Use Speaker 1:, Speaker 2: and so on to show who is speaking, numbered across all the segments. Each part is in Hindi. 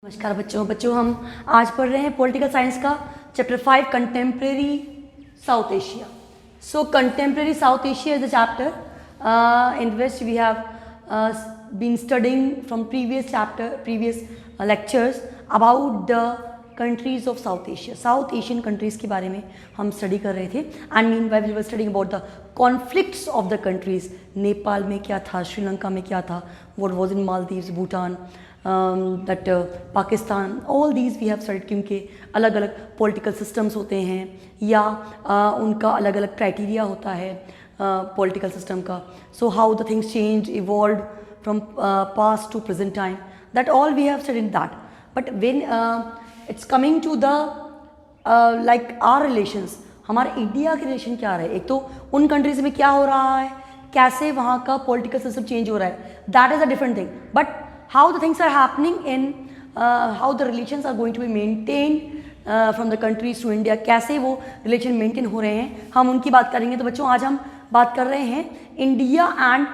Speaker 1: नमस्कार बच्चों हम आज पढ़ रहे हैं पॉलिटिकल साइंस का chapter 5 contemporary south Asia. So contemporary south Asia is the chapter in which we have been studying from previous lectures about the countries of South Asia. South Asian countries के बारे में हम स्टडी कर रहे थे. And meanwhile we were studying about the conflicts of the countries. Nepal में क्या था, श्रीलंका में क्या था, what was in Maldives, Bhutan, Pakistan, all these we have studied. क्योंकि अलग अलग पॉलिटिकल सिस्टम्स होते हैं या उनका अलग अलग क्राइटेरिया होता है पॉलिटिकल सिस्टम का. So how the things change evolve from past to present time, that all we have studied that. But when it's coming to the like our relations, हमारे इंडिया के रिलेशन क्या रहे. एक तो उन कंट्रीज में क्या हो रहा है, कैसे वहाँ का पॉलिटिकल सिस्टम चेंज हो रहा है, that is a different thing. But how the things are happening in how the relations are going to be maintained from the countries to India, कैसे वो रिलेशन मेंटेन हो रहे हैं, हम उनकी बात करेंगे. तो बच्चों आज हम बात कर रहे हैं इंडिया एंड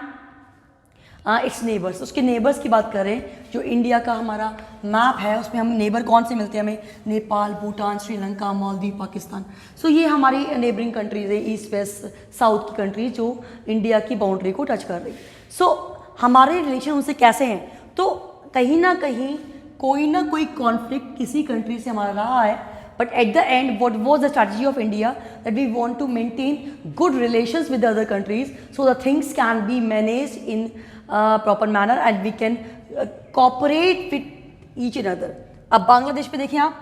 Speaker 1: इट्स नेबर्स. उसके नेबर्स की बात कर रहे हैं. जो इंडिया का हमारा मैप है उसमें हम नेबर कौन से मिलते हैं हमें, नेपाल, भूटान, श्रीलंका, मालदीव, पाकिस्तान. सो ये हमारी नेबरिंग कंट्रीज है, ईस्ट वेस्ट साउथ की कंट्रीज जो इंडिया की बाउंड्री को टच कर रही. सो हमारे रिलेशन उनसे कैसे हैं, तो कहीं ना कहीं कोई ना कोई कॉन्फ्लिक्ट किसी कंट्री से हमारा रहा है. But at the end what was the strategy of India, that we want to maintain good relations with other countries so the things can be managed in proper manner and we can cooperate with each and other. अब बांग्लादेश पे देखिए आप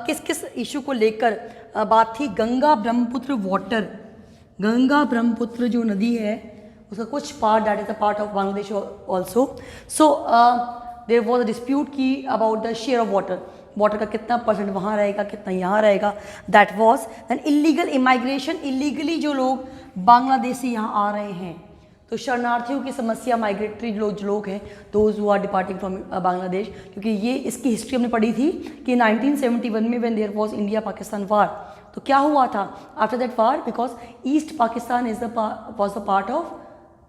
Speaker 1: किस किस इशू को लेकर बात थी. गंगा ब्रह्मपुत्र वाटर, गंगा ब्रह्मपुत्र जो नदी है उसका कुछ part, that is a part of Bangladesh also. So there was a dispute की about the share of water का कितना परसेंट वहाँ रहेगा, कितना यहाँ रहेगा. That was then illegal immigration, illegally जो लोग बांग्लादेश से यहाँ आ रहे हैं, तो शरणार्थियों की समस्या, माइग्रेटरी जो लोग हैं, those who are departing from Bangladesh. क्योंकि ये इसकी हिस्ट्री हमने पढ़ी थी कि 1971 में when there was India Pakistan war, तो क्या हुआ था after that war, because east Pakistan was the part of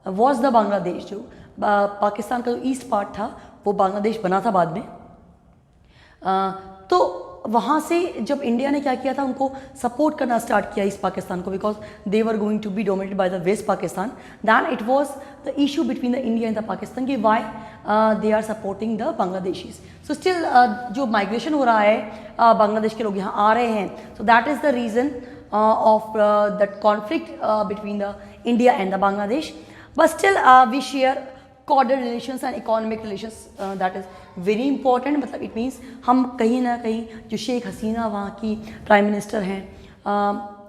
Speaker 1: was the Bangladesh. जो पाकिस्तान का जो ईस्ट पार्ट था वो बांग्लादेश बना था बाद में. तो वहाँ से जब इंडिया ने क्या किया था, उनको सपोर्ट करना स्टार्ट किया ईस्ट पाकिस्तान को, because they were going to be dominated by the west Pakistan. Then it was the issue between the India and the Pakistan कि why they are supporting the Bangladeshis. So still जो माइग्रेशन हो रहा है, बांग्लादेश के लोग यहाँ आ रहे हैं, सो that is the reason of that conflict between the India and the Bangladesh. But still we share cordial relations and economic relations, that is very important. मतलब it means हम कहीं ना कहीं जो शेख हसीना वहाँ की प्राइम मिनिस्टर हैं,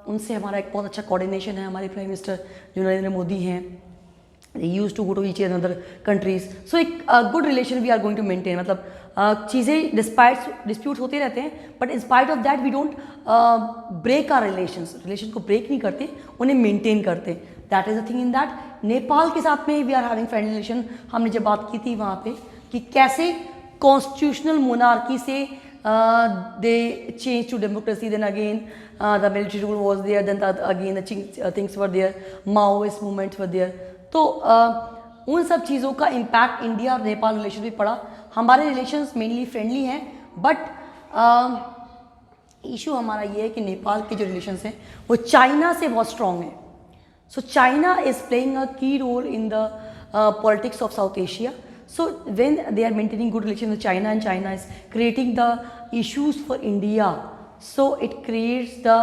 Speaker 1: उनसे हमारा एक बहुत अच्छा कोऑर्डिनेशन है. हमारे प्राइम मिनिस्टर जो नरेंद्र मोदी हैं, they used to go to each another countries. So एक good relation we are going to maintain. मतलब चीज़ें डिस्प्यूट होते रहते हैं, but in spite of that we don't break our relation को ब्रेक नहीं करते, उन्हें मेंटेन करते. That is a thing in that. Nepal के साथ में we are having friendly relation. हमने जब बात की थी वहाँ पे कि कैसे कॉन्स्टिट्यूशनल मोनार्की से they change to democracy, then again the military rule was there, then again the things were there, Maoist movements were there. तो उन सब चीज़ों का इम्पैक्ट इंडिया और नेपाल रिलेशन भी पड़ा. हमारे रिलेशंस मेनली फ्रेंडली हैं, बट इशू हमारा ये है कि नेपाल के जो रिलेशंस हैं वो चाइना से बहुत स्ट्रॉन्ग है. So China is playing a key role in the politics of South Asia. So when they are maintaining good relations with China and China is creating the issues for India, so it creates the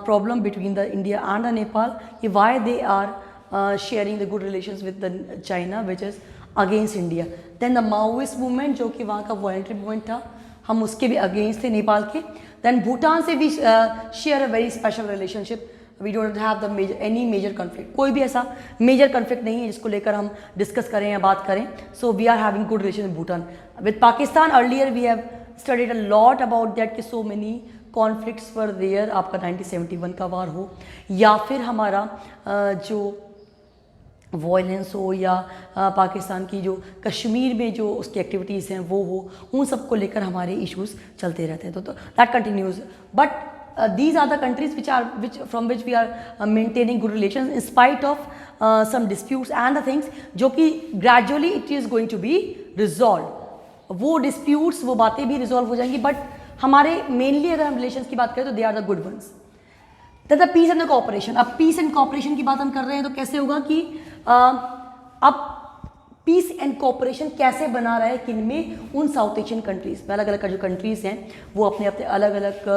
Speaker 1: problem between the India and the Nepal, why they are sharing the good relations with the China which is against India. Then the Maoist movement जो कि वहाँ का voluntary movement था, हम उसके भी against थे नेपाल के. Then Bhutan से भी share a very special relationship. We don't have any major conflict. कोई भी ऐसा मेजर कन्फ्लिक्ट नहीं है जिसको लेकर हम डिस्कस करें या बात करें. So we are having good relation with Bhutan. With Pakistan earlier we have studied a lot about that कि so many conflicts were there. आपका 1971 का वार हो या फिर हमारा जो वॉयलेंस हो या पाकिस्तान की जो कश्मीर में जो उसकी एक्टिविटीज़ हैं वो हो, उन सब को लेकर हमारे इश्यूज़ चलते रहते हैं. तो that continues. But these are the countries from which we are maintaining good relations in spite of some disputes and the things जो कि gradually it is going to be resolved. वो डिस्प्यूट्स, वो बातें भी रिजॉल्व हो जाएंगी, बट हमारे मेनली अगर हम रिलेशंस की बात करें तो they are the good ones. The peace and the cooperation, अब पीस एंड कॉपरेशन की बात हम कर रहे हैं तो कैसे होगा कि अब पीस एंड कॉपरेशन कैसे बना रहा है किन में, उन साउथ एशियन कंट्रीज में। अलग अलग जो कंट्रीज हैं वो अपने अपने अलग अलग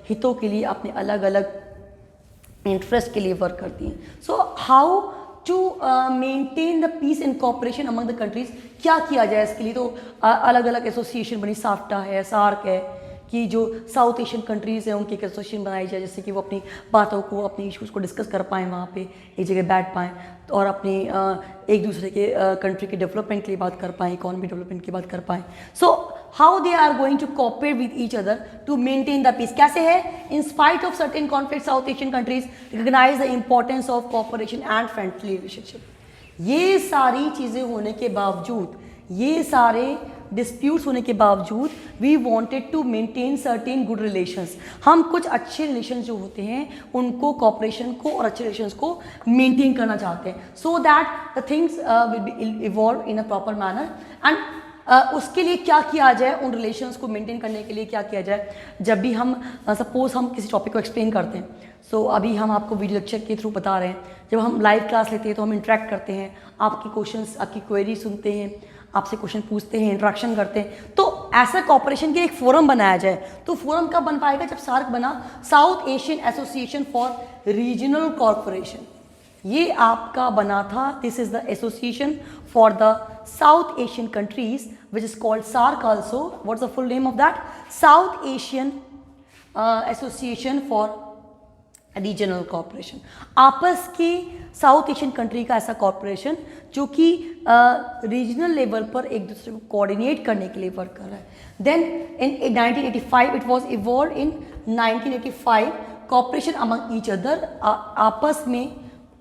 Speaker 1: हितों के लिए, अपने अलग अलग इंटरेस्ट के लिए वर्क करती हैं। So how to maintain the peace and cooperation among the countries, क्या किया जाए इसके लिए? तो अलग अलग एसोसिएशन बनी, साफ्टा है, सार्क है, कि जो साउथ एशियन कंट्रीज़ हैं उनकी एक एसोसिएशन बनाई जाए जिससे कि वो अपनी बातों को, अपनी इश्यूज़ को डिस्कस कर पाएँ, वहाँ पे एक जगह बैठ पाएँ और अपनी एक दूसरे के कंट्री के डेवलपमेंट के लिए बात कर पाएँ, इकोनॉमी डेवलपमेंट की बात कर पाएँ। So how they are going to cooperate with each other to maintain the peace, कैसे है? In spite of certain conflict South Asian countries recognize the importance of cooperation and friendly relationship. ये सारी चीज़ें होने के बावजूद, ये सारे डिस्प्यूट्स होने के बावजूद, we wanted to maintain certain good relations, हम कुछ अच्छे रिलेशंस जो होते हैं उनको, कॉपरेशन को और अच्छे रिलेशंस को मेंटेन करना चाहते हैं, so that the things will be evolve in a proper manner. And उसके लिए क्या किया जाए, उन रिलेशंस को मेंटेन करने के लिए क्या किया जाए? जब भी हम सपोज हम किसी टॉपिक को एक्सप्लेन करते हैं, सो अभी हम आपको वीडियो लेक्चर के थ्रू बता रहे हैं, जब हम लाइव क्लास लेते हैं तो हम इंटरेक्ट करते हैं, आपकी क्वेश्चंस, आपकी क्वेरी सुनते हैं, आपसे क्वेश्चन पूछते हैं, इंटरेक्शन करते हैं। तो ऐसा कॉपरेशन के एक फोरम बनाया जाए, तो फोरम कब बन पाएगा? जब सार्क बना, South Asian Association for Regional corporation, ये आपका बना था। This is the association for the South Asian countries which is called SAARC also. What's the full name of that? South Asian Association for Regional corporation, आपस की साउथ एशियन कंट्री का ऐसा कॉर्पोरेशन जो कि रीजनल लेवल पर एक दूसरे को कोऑर्डिनेट करने के लिए वर्क कर रहा है। Then in 1985 it was evolve in 1985 corporation among each other, आपस में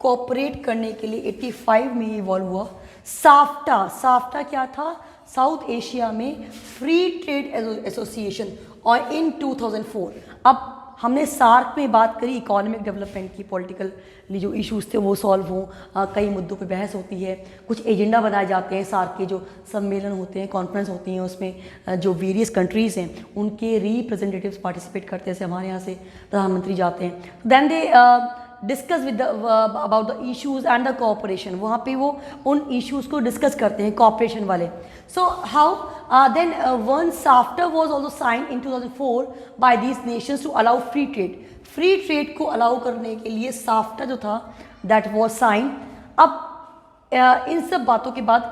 Speaker 1: कोऑपरेट करने के लिए 85 में इवॉल्व हुआ साफ्टा। साफ्टा क्या था? साउथ एशिया में फ्री ट्रेड एसोसिएशन, और इन 2004 अब हमने सार्क में बात करी इकोनॉमिक डेवलपमेंट की, पॉलिटिकली जो इश्यूज थे वो सॉल्व हों, कई मुद्दों पे बहस होती है, कुछ एजेंडा बनाए जाते हैं, सार्क के जो सम्मेलन होते हैं, कॉन्फ्रेंस होती हैं, उसमें जो वेरियस कंट्रीज़ हैं उनके रिप्रेजेंटेटिव्स पार्टिसिपेट करते हैं, जैसे हमारे यहाँ से प्रधानमंत्री जाते हैं। Then they discuss with about the issues and the cooperation, वहाँ पे वो उन इश्यूज़ को डिस्कस करते हैं, कोऑपरेशन वाले। So how then one SAFTA was also sign in 2004 by these nations to allow free trade. Free trade को अलाउ करने के लिए साफ्टा जो था दैट वाज साइन। अब इन सब बातों के बाद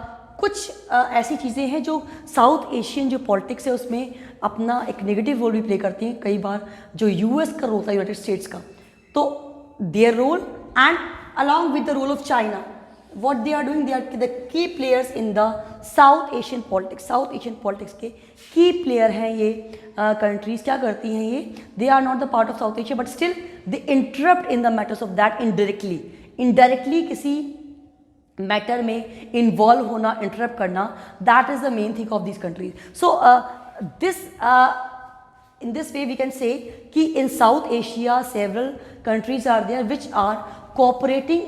Speaker 1: कुछ ऐसी चीज़ें हैं जो साउथ एशियन जो पॉलिटिक्स है उसमें अपना एक नेगेटिव रोल भी प्ले करती हैं। कई बार जो यूएस का रोल था, यूनाइटेड स्टेट्स का, तो their role and along with the role of China, what they are doing, they are the key players in the South Asian politics. South Asian politics के key player हैं ये countries। क्या करती हैं ये? They are not the part of South Asia but still they interrupt in the matters of that indirectly. Indirectly किसी मैटर में इन्वॉल्व होना, इंटरप्ट करना, that is the main thing of this countries. So this in this way we can say कि in South Asia several countries are there which are cooperating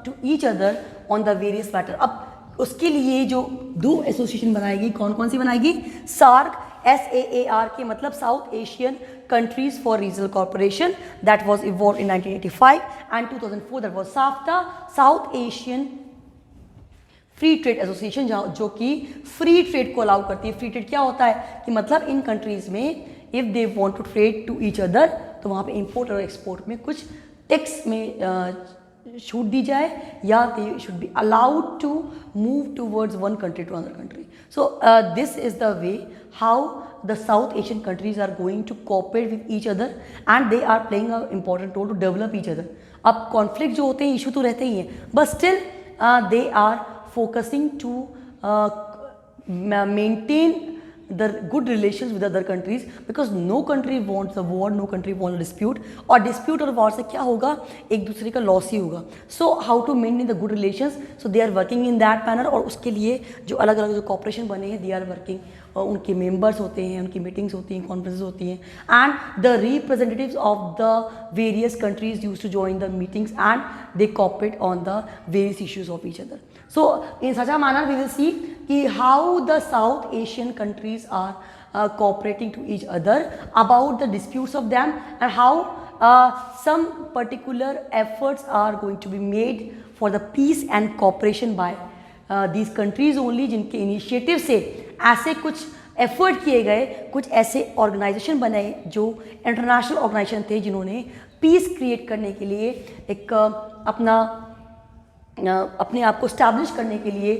Speaker 1: to each other on the various matter। अब उसके लिए जो दो एसोसिएशन बनाएगी, कौन कौन सी बनाएगी? सार्क, SAAR के मतलब south Asian countries for Regional corporation, that was evolve in 1985 and 2004 that was SAFTA, south Asian free trade association, जो कि फ्री ट्रेड को अलाउ करती है। फ्री ट्रेड क्या होता है कि मतलब इन कंट्रीज में if they want to trade to each other, तो वहाँ पे इंपोर्ट और एक्सपोर्ट में कुछ टैक्स में छूट दी जाए, या they should be allowed to move towards one country to another country. So this is the way how the South Asian countries are going to cooperate with each other and they are playing a important role to develop each other. अब कॉन्फ्लिक्ट जो होते हैं, इशू तो रहते ही हैं, but still they are focusing to maintain the good relations with other countries because no country wants a war, no country wants a dispute, और dispute और war से क्या होगा? एक दूसरे का लॉस ही होगा। So how to maintain the good relations? So they are working in that manner, और उसके लिए जो अलग अलग जो cooperation बने हैं, they are working उनके मेंबर्स होते हैं, उनकी मीटिंग्स होती हैं, कॉन्फ्रेंसेस होती हैं, and the representatives of the various countries use to join the meetings and they cooperate on the various issues of each other. So in such a manner we will see ki how the South Asian countries are cooperating to each other about the disputes of them, and how some particular efforts are going to be made for the peace and cooperation by these countries only, जिनके इनिशिएटिव से ऐसे कुछ एफर्ट किए गए, कुछ ऐसे ऑर्गेनाइजेशन बनाए जो इंटरनेशनल ऑर्गेनाइजेशन थे, जिन्होंने पीस क्रिएट करने के लिए एक अपने आप को स्टैब्लिश करने के लिए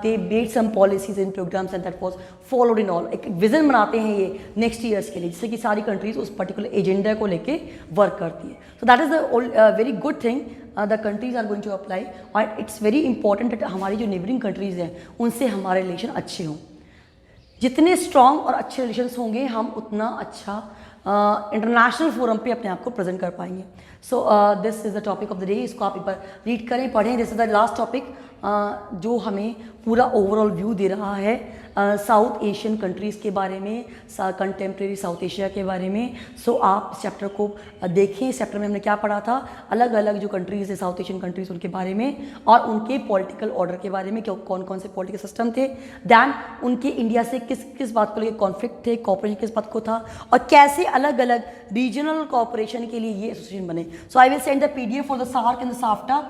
Speaker 1: they made some policies in programs and that was followed in all. एक विजन बनाते हैं ये नेक्स्ट ईयर्स के लिए, जिससे कि सारी कंट्रीज उस पर्टिकुलर एजेंडा को लेके वर्क करती है. So that is the very good thing the countries are going to apply, और इट्स वेरी इंपॉर्टेंट दैट हमारी जो नेबरिंग कंट्रीज़ हैं उनसे हमारे रिलेशन अच्छे हों. जितने स्ट्रॉन्ग और अच्छे रिलेशंस होंगे, हम उतना अच्छा इंटरनेशनल फोरम पे अपने आप को प्रेजेंट कर पाएंगे. So this is the topic of the day. इसको आप एक बार रीड करें, पढ़ें. This is the last topic जो हमें पूरा ओवरऑल व्यू दे रहा है साउथ एशियन कंट्रीज़ के बारे में, कंटेम्प्रेरी साउथ एशिया के बारे में. सो आप इस चैप्टर को देखें. इस चैप्टर में हमने क्या पढ़ा था, अलग अलग जो कंट्रीज़ है साउथ एशियन कंट्रीज़, उनके बारे में और उनके पॉलिटिकल ऑर्डर के बारे में, कौन कौन से पॉलिटिकल सिस्टम थे, दैन उनके इंडिया से किस किस बात को लेकर कॉन्फ्लिक्ट थे, कॉपरेशन किस बात को था, और कैसे अलग अलग रीजनल कॉपरेशन के लिए ये एसोसिएशन बने. So I will send the PDF for the SAARC and the SAFTA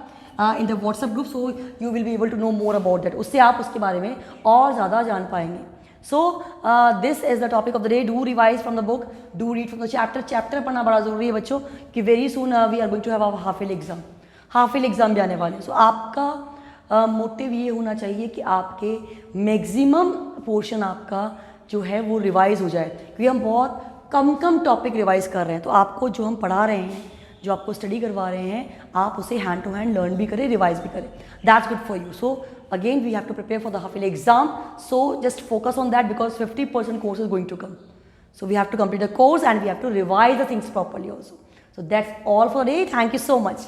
Speaker 1: in the WhatsApp group, so you will be able to know more about that. उससे आप उसके बारे में और ज़्यादा जान पाएंगे. So this is the topic of the day. Do revise from the book, do read from the chapter. Chapter पढ़ना बड़ा ज़रूरी है बच्चों, कि very soon we are going to have our half yearly exam. Half yearly exam भी आने वाले हैं. सो आपका मोटिव ये होना चाहिए कि आपके मैक्सिमम पोर्शन आपका जो है वो रिवाइज हो जाए, क्योंकि हम बहुत कम टॉपिक रिवाइज कर रहे हैं. तो आपको जो हम पढ़ा रहे हैं, जो आपको स्टडी करवा रहे हैं, आप उसे हैंड टू हैंड लर्न भी करें, रिवाइज भी करें. That's good for you. So again we have to prepare for the half yearly exam. So just focus on that, because 50% course is going to come. So we have to complete the course and we have to revise the things properly also. So that's all for today. Thank you so much.